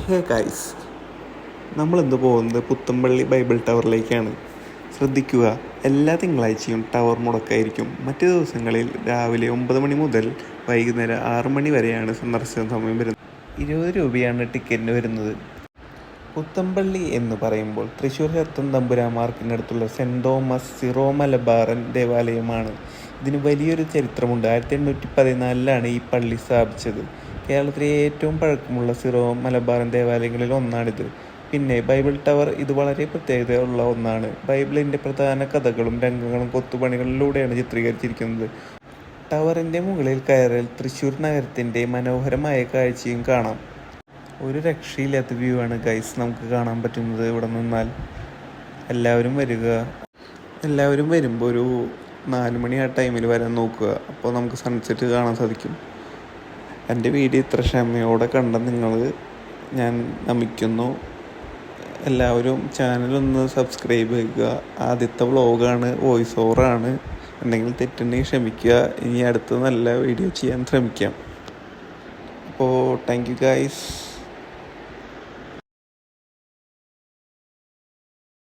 Hey guys, നമ്മളിന്ന് പോകുന്നത് Puthenpally Bible ടവറിലേക്കാണ്. ശ്രദ്ധിക്കുക, എല്ലാ തിങ്കളാഴ്ചയും ടവർ മുടക്കായിരിക്കും. മറ്റു ദിവസങ്ങളിൽ രാവിലെ 9 മണി മുതൽ വൈകുന്നേരം 6 മണി വരെയാണ് സന്ദർശന സമയം വരുന്നത്. 20 രൂപയാണ് ടിക്കറ്റിന് വരുന്നത്. പുത്തമ്പള്ളി എന്ന് പറയുമ്പോൾ തൃശ്ശൂർ ഹെർത്തൻ തമ്പുരാൻ മാർക്കിനടുത്തുള്ള സെൻറ് തോമസ് സിറോ മലബാറൻ ദേവാലയമാണ്. ഇതിന് വലിയൊരു ചരിത്രമുണ്ട്. 1814 ഈ പള്ളി സ്ഥാപിച്ചത്. കേരളത്തിലെ ഏറ്റവും പഴക്കമുള്ള സിറോ മലബാറൻ ദേവാലയങ്ങളിൽ ഒന്നാണിത്. പിന്നെ ബൈബിൾ ടവർ ഇത് വളരെ പ്രത്യേകതയുള്ള ഒന്നാണ്. ബൈബിളിൻ്റെ പ്രധാന കഥകളും രംഗങ്ങളും കൊത്തുപണികളിലൂടെയാണ് ചിത്രീകരിച്ചിരിക്കുന്നത്. ടവറിൻ്റെ മുകളിൽ കയറിയാൽ തൃശ്ശൂർ നഗരത്തിൻ്റെ മനോഹരമായ കാഴ്ചയും കാണാം. ഒരു രക്ഷയില്ലാത്ത വ്യൂ ആണ് ഗൈസ് നമുക്ക് കാണാൻ പറ്റുന്നത് ഇവിടെ നിന്നാൽ. എല്ലാവരും വരിക. എല്ലാവരും വരുമ്പോൾ ഒരു 4 മണി ആ ടൈമിൽ വരാൻ നോക്കുക. അപ്പോൾ നമുക്ക് സൺസെറ്റ് കാണാൻ സാധിക്കും. എൻ്റെ വീഡിയോ ഇത്ര ക്ഷമയോടെ കണ്ട നിങ്ങൾ ഞാൻ നമിക്കുന്നു. എല്ലാവരും ചാനലൊന്ന് സബ്സ്ക്രൈബ് ചെയ്യുക. ആദ്യത്തെ വ്ളോഗാണ്, വോയിസ് ഓവറാണ്. എന്തെങ്കിലും തെറ്റുണ്ടെങ്കിൽ ക്ഷമിക്കുക. ഇനി അടുത്ത നല്ല വീഡിയോ ചെയ്യാൻ ശ്രമിക്കാം. അപ്പോൾ താങ്ക് യു ഗൈസ്.